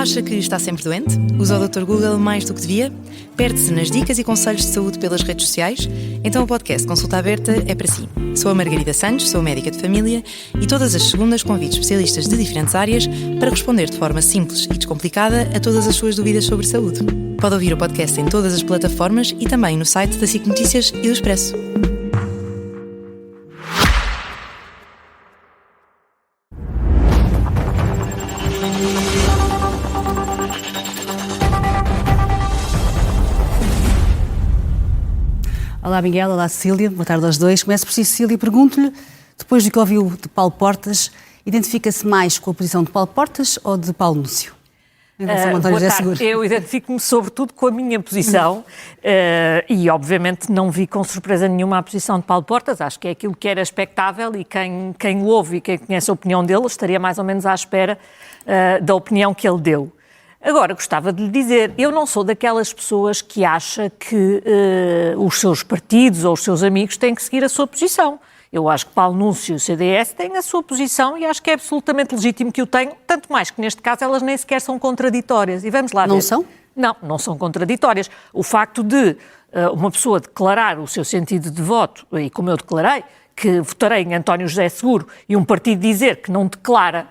Acha que está sempre doente? Usa o Dr. Google mais do que devia? Perde-se nas dicas e conselhos de saúde pelas redes sociais? Então o podcast Consulta Aberta é para si. Sou a Margarida Santos, sou médica de família e todas as segundas convido especialistas de diferentes áreas para responder de forma simples e descomplicada a todas as suas dúvidas sobre saúde. Pode ouvir o podcast em todas as plataformas e também no site da SIC Notícias e do Expresso. Olá Miguel, olá Cecília, boa tarde aos dois. Começo por si, Cecília, e pergunto-lhe, depois do que ouviu de Paulo Portas, identifica-se mais com a posição de Paulo Portas ou de Paulo Núncio? Boa tarde. Eu identifico-me sobretudo com a minha posição e obviamente não vi com surpresa nenhuma a posição de Paulo Portas, acho que é aquilo que era expectável e quem o ouve e quem conhece a opinião dele estaria mais ou menos à espera da opinião que ele deu. Agora, gostava de lhe dizer, eu não sou daquelas pessoas que acha que os seus partidos ou os seus amigos têm que seguir a sua posição. Eu acho que Paulo Núncio e o CDS têm a sua posição e acho que é absolutamente legítimo que o tenham, tanto mais que neste caso elas nem sequer são contraditórias. E vamos lá ver. Não são? Não são contraditórias. O facto de uma pessoa declarar o seu sentido de voto, e como eu declarei, que votarei em António José Seguro, e um partido dizer que não declara...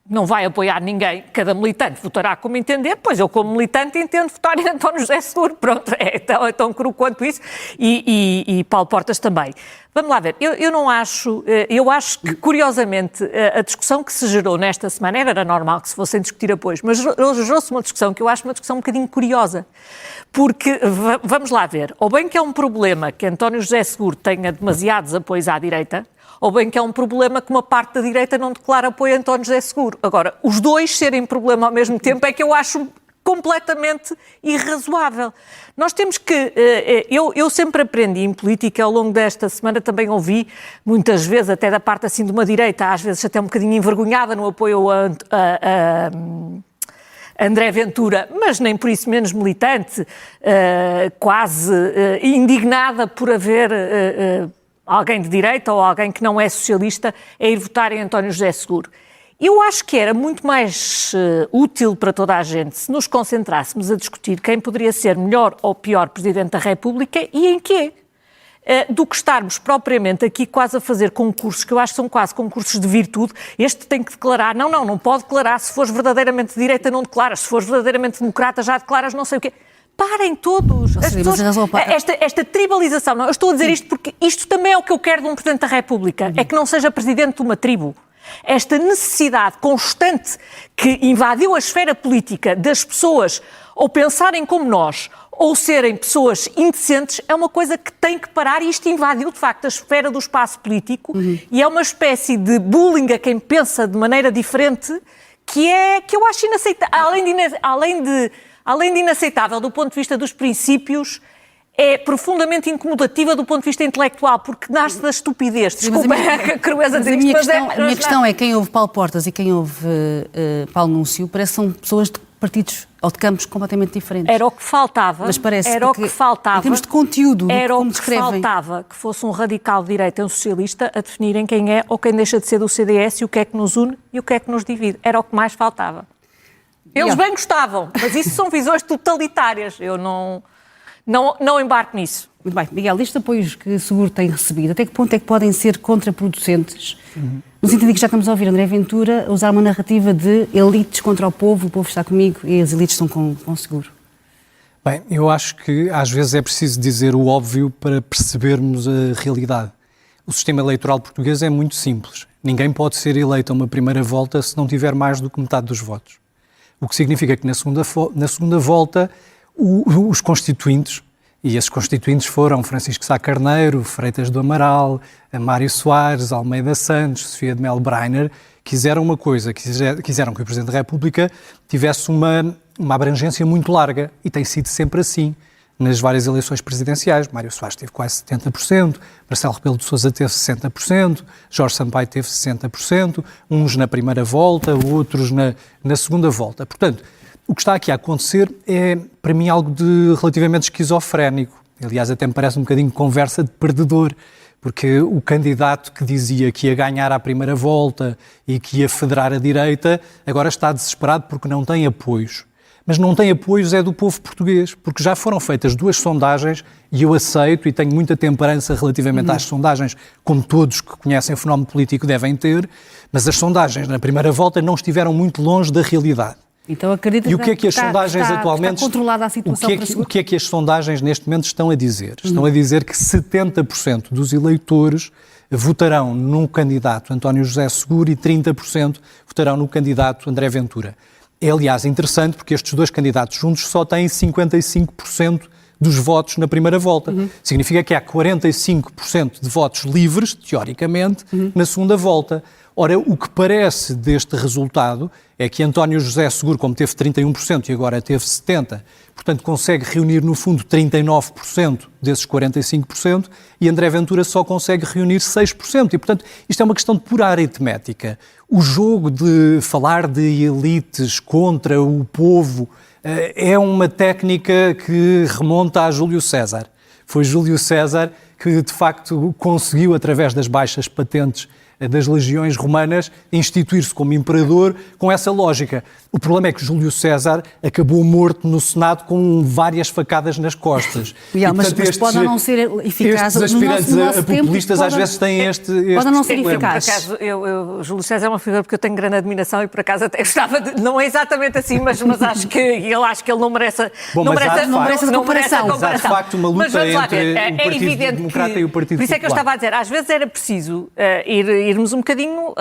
não vai apoiar ninguém, cada militante votará como entender, pois eu como militante entendo votar em António José Seguro, pronto, é tão cru quanto isso, e Paulo Portas também. Vamos lá ver, eu acho que curiosamente a discussão que se gerou nesta semana, era normal que se fossem discutir apoios, mas gerou-se uma discussão que eu acho uma discussão um bocadinho curiosa, porque, vamos lá ver, ou bem que é um problema que António José Seguro tenha demasiados apoios à direita, ou bem que é um problema que uma parte da direita não declara apoio a António José Seguro. Agora, os dois serem problema ao mesmo tempo é que eu acho completamente irrazoável. Nós temos que... Eu sempre aprendi em política, ao longo desta semana também ouvi, muitas vezes, até da parte assim de uma direita, às vezes até um bocadinho envergonhada no apoio a André Ventura, mas nem por isso menos militante, quase indignada por haver... alguém de direita ou alguém que não é socialista a ir votar em António José Seguro. Eu acho que era muito mais útil para toda a gente se nos concentrássemos a discutir quem poderia ser melhor ou pior Presidente da República e em quê, do que estarmos propriamente aqui quase a fazer concursos, que eu acho que são quase concursos de virtude. Este tem que declarar, não pode declarar, se fores verdadeiramente de direita não declaras, se fores verdadeiramente democrata já declaras não sei o quê. Parem todos. Esta tribalização. Não, eu estou a dizer isto porque isto também é o que eu quero de um Presidente da República. É que não seja Presidente de uma tribo. Esta necessidade constante que invadiu a esfera política das pessoas ou pensarem como nós ou serem pessoas indecentes é uma coisa que tem que parar e isto invadiu, de facto, a esfera do espaço político e é uma espécie de bullying a quem pensa de maneira diferente que eu acho inaceitável. Além de inaceitável do ponto de vista dos princípios, é profundamente incomodativa do ponto de vista intelectual, porque nasce da estupidez. Desculpa a crueza dizer isto, a minha questão é quem ouve Paulo Portas e quem ouve Paulo Núncio, parece que são pessoas de partidos ou de campos completamente diferentes. Era o que faltava. Mas parece era o que faltava. Em termos de conteúdo, era como o que descrevem. faltava que fosse um radical de direita e um socialista a definirem quem é ou quem deixa de ser do CDS e o que é que nos une e o que é que nos divide. Era o que mais faltava. Eles bem gostavam, mas isso são visões totalitárias. Eu não embarco nisso. Muito bem. Miguel, estes apoios que o Seguro tem recebido, até que ponto é que podem ser contraproducentes? No sentido de que já estamos a ouvir André Ventura usar uma narrativa de elites contra o povo está comigo e as elites estão com o Seguro. Bem, eu acho que às vezes é preciso dizer o óbvio para percebermos a realidade. O sistema eleitoral português é muito simples. Ninguém pode ser eleito a uma primeira volta se não tiver mais do que metade dos votos. O que significa que na segunda volta os constituintes, e esses constituintes foram Francisco Sá Carneiro, Freitas do Amaral, Mário Soares, Almeida Santos, Sofia de Melo Breiner, quiseram uma coisa, quiseram que o Presidente da República tivesse uma abrangência muito larga, e tem sido sempre assim nas várias eleições presidenciais. Mário Soares teve quase 70%, Marcelo Rebelo de Sousa teve 60%, Jorge Sampaio teve 60%, uns na primeira volta, outros na segunda volta. Portanto, o que está aqui a acontecer é, para mim, algo de relativamente esquizofrénico. Aliás, até me parece um bocadinho conversa de perdedor, Porque o candidato que dizia que ia ganhar à primeira volta e que ia federar a direita, agora está desesperado porque não tem apoios. Mas não tem apoios é do povo português, porque já foram feitas 2 sondagens e eu aceito e tenho muita temperança relativamente às sondagens, como todos que conhecem o fenómeno político devem ter, mas as sondagens na primeira volta não estiveram muito longe da realidade. Então acredita e o que é que as sondagens atualmente... Está controlada a situação o que é que as sondagens neste momento estão a dizer? Estão a dizer que 70% dos eleitores votarão no candidato António José Seguro e 30% votarão no candidato André Ventura. É, aliás, interessante porque estes 2 candidatos juntos só têm 55% dos votos na primeira volta. Significa que há 45% de votos livres, teoricamente, na segunda volta. Ora, o que parece deste resultado é que António José Seguro, como teve 31% e agora teve 70%, portanto consegue reunir no fundo 39% desses 45% e André Ventura só consegue reunir 6%. E, portanto, isto é uma questão de pura aritmética. O jogo de falar de elites contra o povo é uma técnica que remonta a Júlio César. Foi Júlio César que, de facto, conseguiu, através das baixas patentes das legiões romanas, instituir-se como imperador com essa lógica. O problema é que Júlio César acabou morto no Senado com várias facadas nas costas. Mas pode não ser eficaz. Estes aspirantes a populistas às vezes têm este pode não ser problema. eficaz. Por acaso, Júlio César é uma figura porque eu tenho grande admiração e por acaso até gostava de... Não é exatamente assim, mas acho que ele não merece... Bom, não mas merece a comparação. Mas há de facto uma luta entre o Partido Democrata e o Partido Popular. Por isso é que eu estava a dizer, às vezes era preciso irmos um bocadinho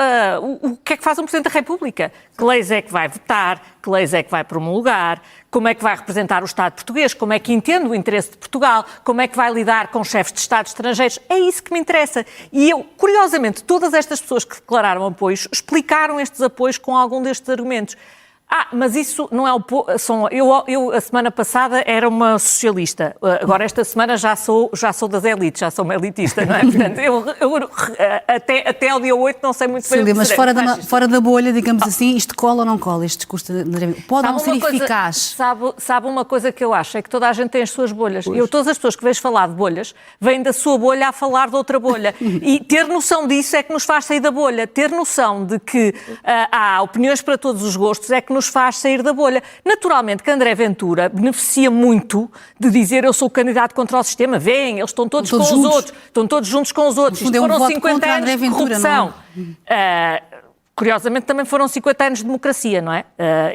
o que é que faz um Presidente da República, que leis é que vai votar, que leis é que vai promulgar, como é que vai representar o Estado português, como é que entende o interesse de Portugal, como é que vai lidar com chefes de Estado estrangeiros, é isso que me interessa. E eu, curiosamente, todas estas pessoas que declararam apoios, explicaram estes apoios com algum destes argumentos. Mas isso não é o... Eu, a semana passada, era uma socialista. Agora, esta semana, já sou das elites, já sou uma elitista, não é? Portanto, até ao dia 8 não sei muito bem o que mas dizer. fora da bolha, digamos assim, isto cola ou não cola? Este discurso pode não ser eficaz? Sabe uma coisa que eu acho? É que toda a gente tem as suas bolhas. Todas as pessoas que vejo falar de bolhas, vêm da sua bolha a falar de outra bolha. E ter noção disso é que nos faz sair da bolha. Ter noção de que há opiniões para todos os gostos é que nos faz sair da bolha. Naturalmente que André Ventura beneficia muito de dizer eu sou o candidato contra o sistema. Vêem, eles estão todos com os outros. Estão todos juntos com os outros. Isto foram 50 anos de corrupção. Curiosamente também foram 50 anos de democracia, não é?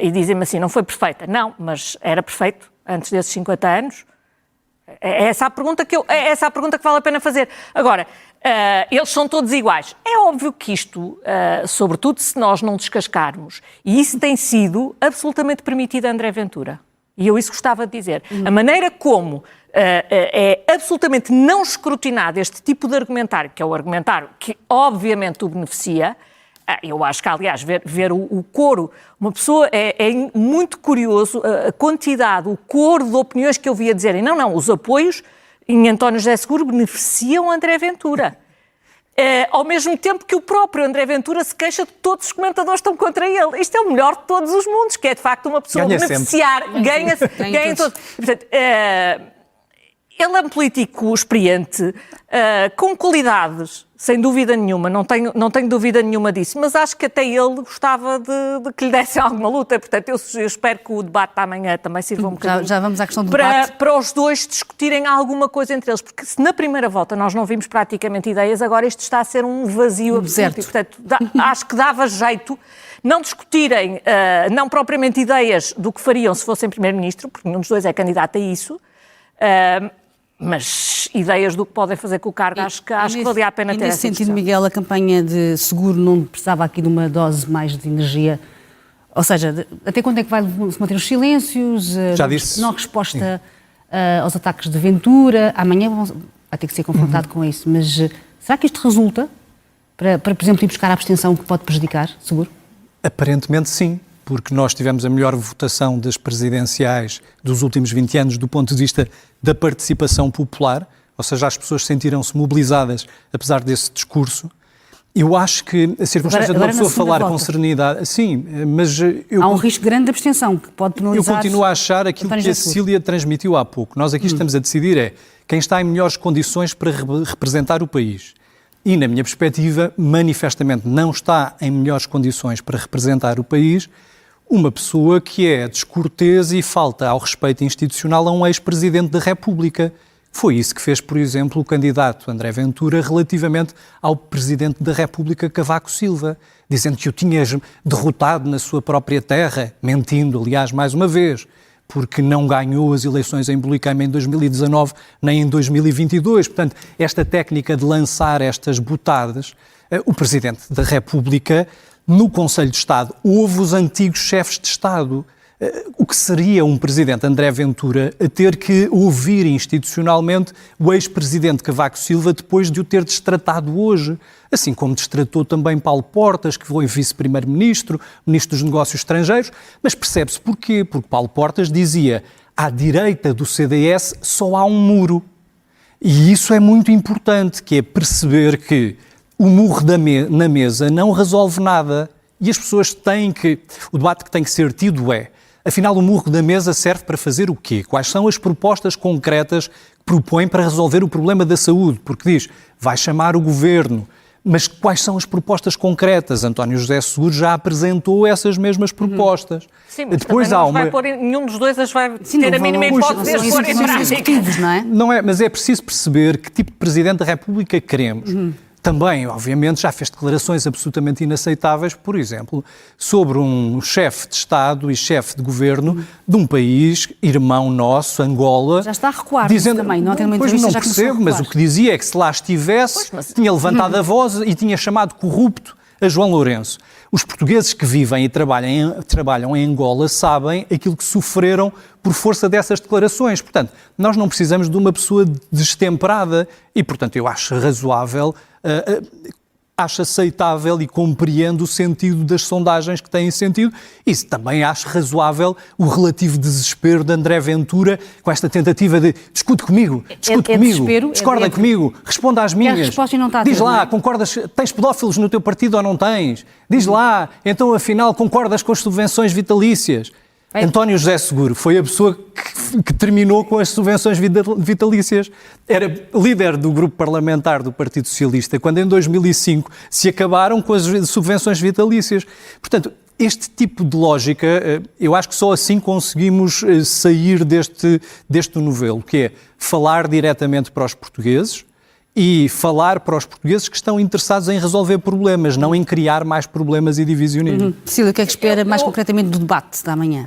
E dizem-me assim, não foi perfeita. Não, mas era perfeito antes desses 50 anos. É essa a pergunta que vale a pena fazer. Agora, eles são todos iguais. É óbvio que isto, sobretudo se nós não descascarmos, e isso tem sido absolutamente permitido a André Ventura. E eu isso gostava de dizer. A maneira como é absolutamente não escrutinado este tipo de argumentário, que é o argumentário que obviamente o beneficia. Eu acho que, aliás, ver o coro, uma pessoa é muito curioso a quantidade, o coro de opiniões que eu via dizerem não, os apoios em António José Seguro beneficiam André Ventura. Ao mesmo tempo que o próprio André Ventura se queixa de que todos os comentadores estão contra ele. Isto é o melhor de todos os mundos, que é de facto uma pessoa beneficiar, ganha todos. Portanto, ele é um político experiente, com qualidades, sem dúvida nenhuma, não tenho dúvida nenhuma disso, mas acho que até ele gostava de que lhe dessem alguma luta, portanto eu espero que o debate de amanhã também sirva um bocadinho. Já vamos à questão do debate. Para os dois discutirem alguma coisa entre eles, porque se na primeira volta nós não vimos praticamente ideias, agora isto está a ser um vazio absoluto. E, portanto, acho que dava jeito não discutirem, não propriamente ideias do que fariam se fossem primeiro-ministro, porque nenhum dos dois é candidato a isso, mas ideias do que podem fazer com o cargo, acho que valia a pena ter essa discussão. Nesse sentido, Miguel, a campanha de Seguro não precisava aqui de uma dose mais de energia? Ou seja, até quando é que vai se manter os silêncios? Já disse. Não resposta aos ataques de Ventura? Amanhã vai ter que ser confrontado com isso. Mas será que isto resulta para, por exemplo, ir buscar a abstenção que pode prejudicar Seguro? Aparentemente sim, porque nós tivemos a melhor votação das presidenciais dos últimos 20 anos do ponto de vista da participação popular, ou seja, as pessoas sentiram-se mobilizadas apesar desse discurso. Eu acho que a circunstância de uma pessoa falar com serenidade... Sim, mas... Há um risco grande de abstenção que pode penalizar... Eu continuo a achar aquilo que a Cecília transmitiu há pouco. Nós aqui estamos a decidir quem está em melhores condições para representar o país. e, na minha perspectiva, manifestamente não está em melhores condições para representar o país uma pessoa que é descortês e falta ao respeito institucional a um ex-presidente da República. Foi isso que fez, por exemplo, o candidato André Ventura relativamente ao presidente da República, Cavaco Silva, dizendo que o tinha derrotado na sua própria terra, mentindo, aliás, mais uma vez, porque não ganhou as eleições em Bulicama em 2019 nem em 2022. Portanto, esta técnica de lançar estas botadas, o Presidente da República, no Conselho de Estado, houve os antigos chefes de Estado. O que seria um Presidente, André Ventura, a ter que ouvir institucionalmente o ex-presidente Cavaco Silva depois de o ter destratado hoje? Assim como destratou também Paulo Portas, que foi vice-primeiro-ministro, ministro dos Negócios Estrangeiros, mas percebe-se porquê? Porque Paulo Portas dizia, à direita do CDS só há um muro. E isso é muito importante, que é perceber que o murro na mesa não resolve nada. E as pessoas têm que... O debate que tem que ser tido é, afinal, o murro da mesa serve para fazer o quê? Quais são as propostas concretas que propõe para resolver o problema da saúde? Porque diz, vai chamar o governo. Mas quais são as propostas concretas? António José Seguro já apresentou essas mesmas propostas. Sim, mas depois há uma... nenhum dos dois as vai ter a mínima hipótese de pôr em prática. Não é? Não é, mas é preciso perceber que tipo de Presidente da República queremos. Também, obviamente, já fez declarações absolutamente inaceitáveis, por exemplo, sobre um chefe de Estado e chefe de governo de um país, irmão nosso, Angola. Já está a recuar dizendo, também, não tem uma pois entrevista não já percebo, mas o que dizia é que se lá estivesse, tinha levantado a voz e tinha chamado corrupto a João Lourenço. Os portugueses que vivem e trabalham em Angola sabem aquilo que sofreram por força dessas declarações. Portanto, nós não precisamos de uma pessoa destemperada e, portanto, eu acho razoável, acho aceitável e compreendo o sentido das sondagens que têm sentido e também acho razoável o relativo desespero de André Ventura com esta tentativa de discute comigo, discorda comigo, responda às minhas, diz lá, concordas, tens pedófilos no teu partido ou não tens? Diz lá, então afinal concordas com as subvenções vitalícias? António José Seguro foi a pessoa que terminou com as subvenções vitalícias. Era líder do grupo parlamentar do Partido Socialista, quando em 2005 se acabaram com as subvenções vitalícias. Portanto, este tipo de lógica, eu acho que só assim conseguimos sair deste novelo, que é falar diretamente para os portugueses e falar para os portugueses que estão interessados em resolver problemas, não em criar mais problemas e divisionismo. Cília, o que é que espera mais concretamente do debate da manhã?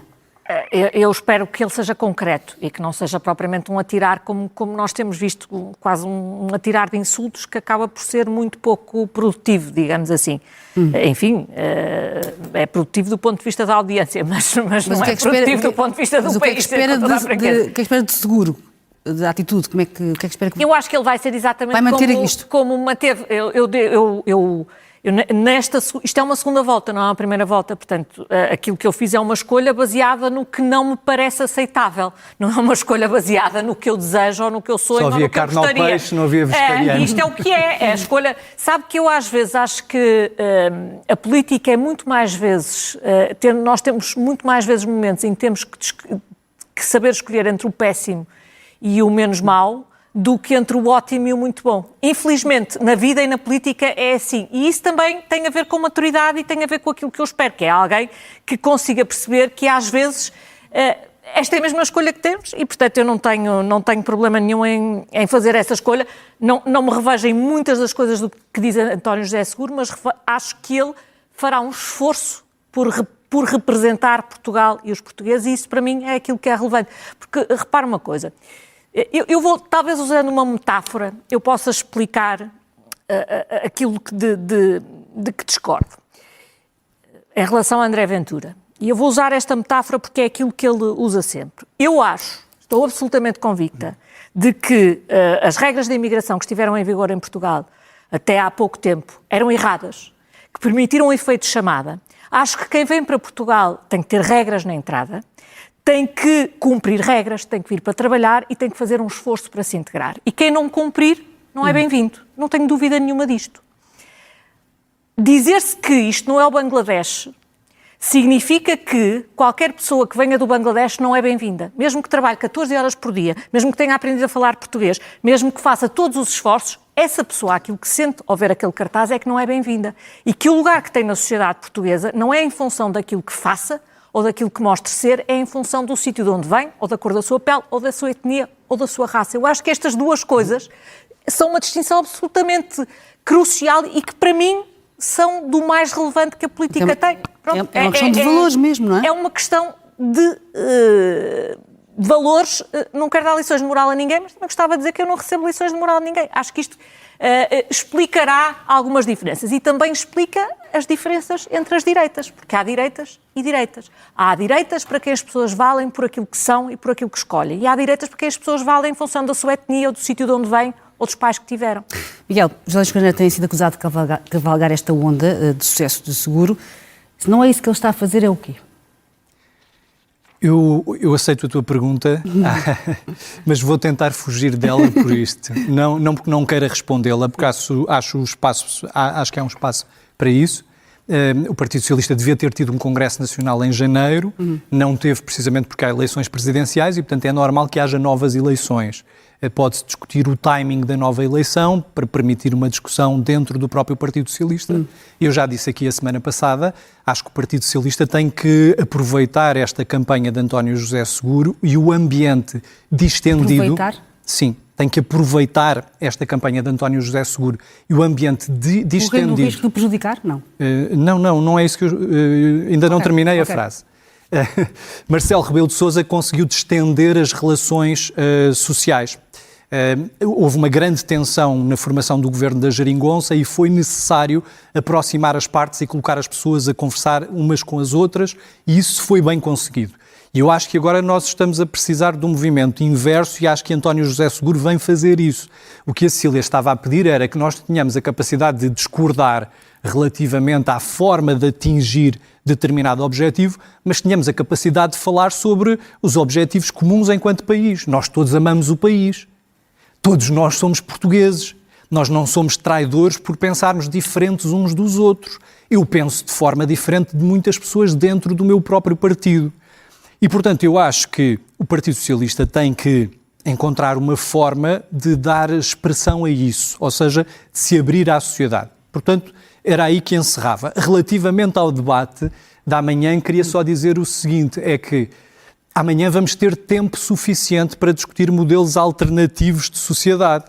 Eu espero que ele seja concreto e que não seja propriamente um atirar, como nós temos visto, quase um atirar de insultos que acaba por ser muito pouco produtivo, digamos assim. Enfim, é produtivo do ponto de vista da audiência, mas não é produtivo do ponto de vista do país. O que é que espera de Seguro? Da atitude? O que é que espera que... Eu acho que ele vai ser exatamente como manteve... Isto é uma segunda volta, não é uma primeira volta, portanto, aquilo que eu fiz é uma escolha baseada no que não me parece aceitável, não é uma escolha baseada no que eu desejo ou no que eu sonho ou no que eu gostaria. Só havia carne ao peixe, não havia vegetariano. Isto é o que é a escolha. Sabe que eu às vezes acho que a política é muito mais vezes, nós temos muito mais vezes momentos em que temos que saber escolher entre o péssimo e o menos mau, do que entre o ótimo e o muito bom. Infelizmente, na vida e na política é assim. E isso também tem a ver com maturidade e tem a ver com aquilo que eu espero, que é alguém que consiga perceber que às vezes esta é a mesma escolha que temos e, portanto, eu não tenho problema nenhum em fazer essa escolha. Não me revejo em muitas das coisas do que diz António José Seguro, mas acho que ele fará um esforço por representar Portugal e os portugueses e isso, para mim, é aquilo que é relevante. Porque, repara uma coisa... Eu vou, talvez usando uma metáfora, eu possa explicar aquilo de que discordo em relação a André Ventura. E eu vou usar esta metáfora porque é aquilo que ele usa sempre. Eu estou absolutamente convicta de que as regras da imigração que estiveram em vigor em Portugal até há pouco tempo eram erradas, que permitiram um efeito de chamada. Acho que quem vem para Portugal tem que ter regras na entrada, tem que cumprir regras, tem que vir para trabalhar e tem que fazer um esforço para se integrar. E quem não cumprir não é bem-vindo. Não tenho dúvida nenhuma disto. Dizer-se que isto não é o Bangladesh significa que qualquer pessoa que venha do Bangladesh não é bem-vinda. Mesmo que trabalhe 14 horas por dia, mesmo que tenha aprendido a falar português, mesmo que faça todos os esforços, essa pessoa, aquilo que sente ao ver aquele cartaz é que não é bem-vinda. E que o lugar que tem na sociedade portuguesa não é em função daquilo que faça ou daquilo que mostre ser, é em função do sítio de onde vem, ou da cor da sua pele, ou da sua etnia, ou da sua raça. Eu acho que estas duas coisas são uma distinção absolutamente crucial e que, para mim, são do mais relevante que a política tem. Pronto, é uma questão de valores mesmo, não é? É uma questão de valores. Não quero dar lições de moral a ninguém, mas também gostava de dizer que eu não recebo lições de moral a ninguém. Acho que isto explicará algumas diferenças e também explica as diferenças entre as direitas, porque há direitas e direitas. Há direitas para quem as pessoas valem por aquilo que são e por aquilo que escolhem, e há direitas para quem as pessoas valem em função da sua etnia ou do sítio de onde vêm ou dos pais que tiveram. Miguel, José Luís Carneiro tem sido acusado de cavalgar esta onda de sucesso de seguro. Se não é isso que ele está a fazer, é o quê? Eu aceito a tua pergunta, mas vou tentar fugir dela por isto. Não porque não queira respondê-la, porque acho que há um espaço para isso. O Partido Socialista devia ter tido um Congresso Nacional em janeiro, não teve precisamente porque há eleições presidenciais e, portanto, é normal que haja novas eleições. Pode-se discutir o timing da nova eleição para permitir uma discussão dentro do próprio Partido Socialista. Eu já disse aqui a semana passada, acho que o Partido Socialista tem que aproveitar esta campanha de António José Seguro e o ambiente distendido... Aproveitar? Sim, tem que aproveitar esta campanha de António José Seguro e o ambiente distendido... Correndo o risco de prejudicar? Não. Não é isso que eu... ainda não terminei a frase. Marcelo Rebelo de Sousa conseguiu distender as relações sociais. Houve uma grande tensão na formação do governo da Geringonça e foi necessário aproximar as partes e colocar as pessoas a conversar umas com as outras, e isso foi bem conseguido. E eu acho que agora nós estamos a precisar de um movimento inverso e acho que António José Seguro vem fazer isso. O que a Cecília estava a pedir era que nós tenhamos a capacidade de discordar relativamente à forma de atingir determinado objetivo, mas tenhamos a capacidade de falar sobre os objetivos comuns enquanto país. Nós todos amamos o país. Todos nós somos portugueses. Nós não somos traidores por pensarmos diferentes uns dos outros. Eu penso de forma diferente de muitas pessoas dentro do meu próprio partido. E, portanto, eu acho que o Partido Socialista tem que encontrar uma forma de dar expressão a isso, ou seja, de se abrir à sociedade. Portanto, era aí que encerrava. Relativamente ao debate da manhã, queria só dizer o seguinte, é que amanhã vamos ter tempo suficiente para discutir modelos alternativos de sociedade,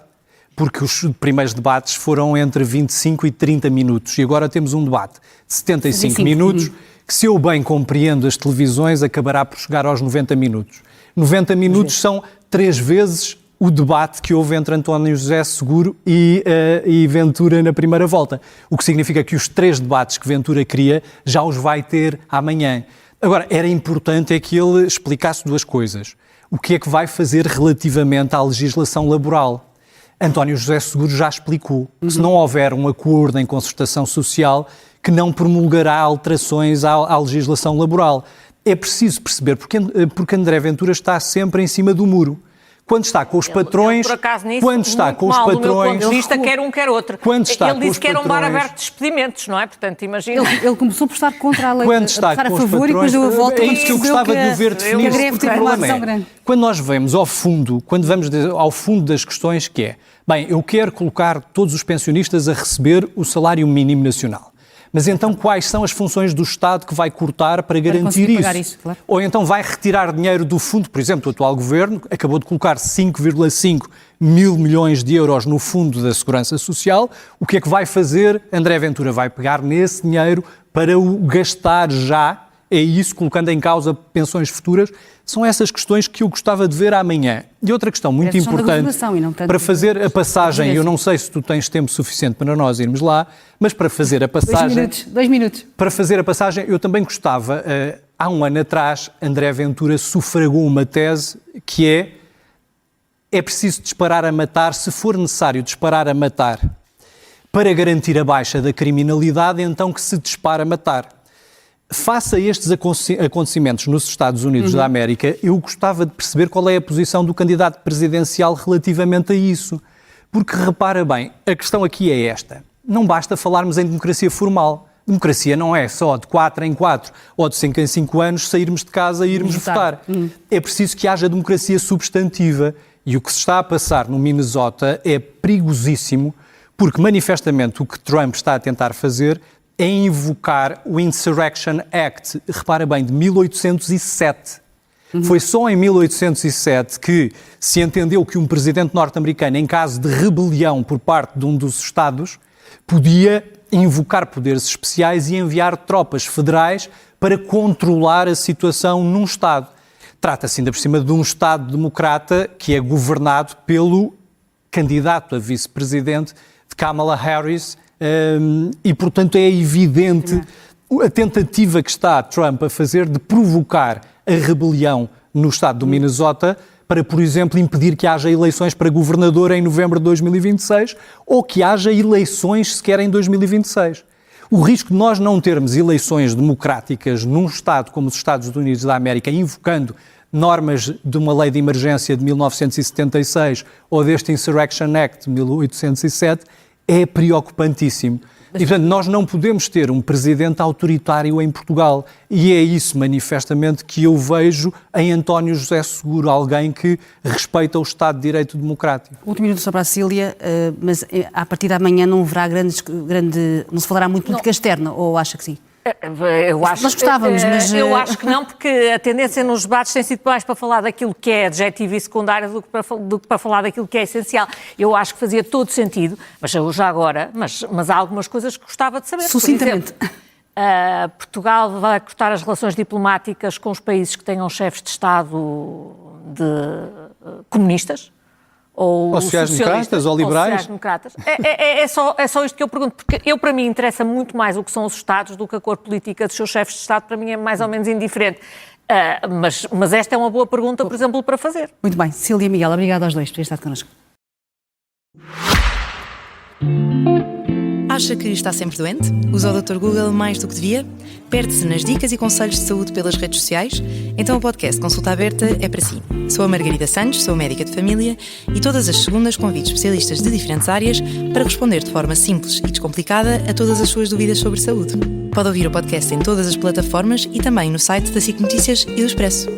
porque os primeiros debates foram entre 25 e 30 minutos e agora temos um debate de 75 minutos, que, se eu bem compreendo as televisões, acabará por chegar aos 90 minutos. 90 minutos são 3 vezes o debate que houve entre António José Seguro e Ventura na primeira volta, o que significa que os 3 debates que Ventura queria já os vai ter amanhã. Agora, era importante é que ele explicasse 2 coisas. O que é que vai fazer relativamente à legislação laboral? António José Seguro já explicou que se não houver um acordo em concertação social, que não promulgará alterações à legislação laboral. É preciso perceber porque André Ventura está sempre em cima do muro. Quando está com os patrões, por acaso, nisso, quando está com os mal, patrões, do meu ponto de vista, quer um, quer outro. Quando está ele com disse os que era um bar patrões, aberto de despedimentos, não é? Portanto, imagina. Ele começou por estar contra a lei, quando está a com a os favor, e depois deu a volta é quando isso que eu percebeu gostava de o ver definir. a greve teve uma adesão grande. Quando nós vamos ao fundo, quando vamos ao fundo das questões, que é, bem, eu quero colocar todos os pensionistas a receber o salário mínimo nacional. Mas então quais são as funções do Estado que vai cortar para garantir isso? Claro. Ou então vai retirar dinheiro do fundo? Por exemplo, o atual Governo acabou de colocar 5,5 mil milhões de euros no Fundo da Segurança Social. O que é que vai fazer? André Ventura vai pegar nesse dinheiro para o gastar já. É isso, colocando em causa pensões futuras. São essas questões que eu gostava de ver amanhã. E outra questão muito importante, para fazer a passagem, eu não sei se tu tens tempo suficiente para nós irmos lá, mas para fazer a passagem... 2 minutos. Para fazer a passagem, eu também gostava, há um ano atrás, André Ventura sufragou uma tese que é preciso disparar a matar, se for necessário disparar a matar, para garantir a baixa da criminalidade, então que se dispara a matar. Face a estes acontecimentos nos Estados Unidos da América, eu gostava de perceber qual é a posição do candidato presidencial relativamente a isso. Porque, repara bem, a questão aqui é esta. Não basta falarmos em democracia formal, Democracia não é só de 4 em 4 ou de 5 em 5 anos sairmos de casa e irmos votar. É preciso que haja democracia substantiva. E o que se está a passar no Minnesota é perigosíssimo, porque manifestamente o que Trump está a tentar fazer é invocar o Insurrection Act, repara bem, de 1807. Foi só em 1807 que se entendeu que um presidente norte-americano, em caso de rebelião por parte de um dos Estados, podia invocar poderes especiais e enviar tropas federais para controlar a situação num Estado. Trata-se ainda por cima de um Estado democrata que é governado pelo candidato a vice-presidente de Kamala Harris e, portanto, é evidente a tentativa que está Trump a fazer de provocar a rebelião no Estado do Minnesota para, por exemplo, impedir que haja eleições para governador em novembro de 2026 ou que haja eleições sequer em 2026. O risco de nós não termos eleições democráticas num Estado como os Estados Unidos da América, invocando normas de uma lei de emergência de 1976 ou deste Insurrection Act de 1807, é preocupantíssimo. E, portanto, nós não podemos ter um presidente autoritário em Portugal. E é isso, manifestamente, que eu vejo em António José Seguro, alguém que respeita o Estado de Direito Democrático. Último minuto só para a Cília, mas a partir de amanhã não haverá não se falará muito de política externa, ou acha que sim? Nós gostávamos, mas... Eu acho que não, porque a tendência nos debates tem sido mais para falar daquilo que é adjetivo e secundário do que para falar daquilo que é essencial. Eu acho que fazia todo sentido, mas eu já agora, mas há algumas coisas que gostava de saber. Sucintamente. Por exemplo, Portugal vai cortar as relações diplomáticas com os países que tenham chefes de Estado comunistas? Ou sociais-democratas ou liberais? É só isto que eu pergunto, porque para mim interessa muito mais o que são os Estados do que a cor política dos seus chefes de Estado, para mim é mais ou menos indiferente. Mas esta é uma boa pergunta, por exemplo, para fazer. Muito bem. Cília e Miguel, obrigada aos dois por terem estado connosco. Acha que está sempre doente? Usa o Dr. Google mais do que devia? Perde-se nas dicas e conselhos de saúde pelas redes sociais? Então o podcast Consulta Aberta é para si. Sou a Margarida Santos, sou médica de família e todas as segundas convido especialistas de diferentes áreas para responder de forma simples e descomplicada a todas as suas dúvidas sobre saúde. Pode ouvir o podcast em todas as plataformas e também no site da SIC Notícias e do Expresso.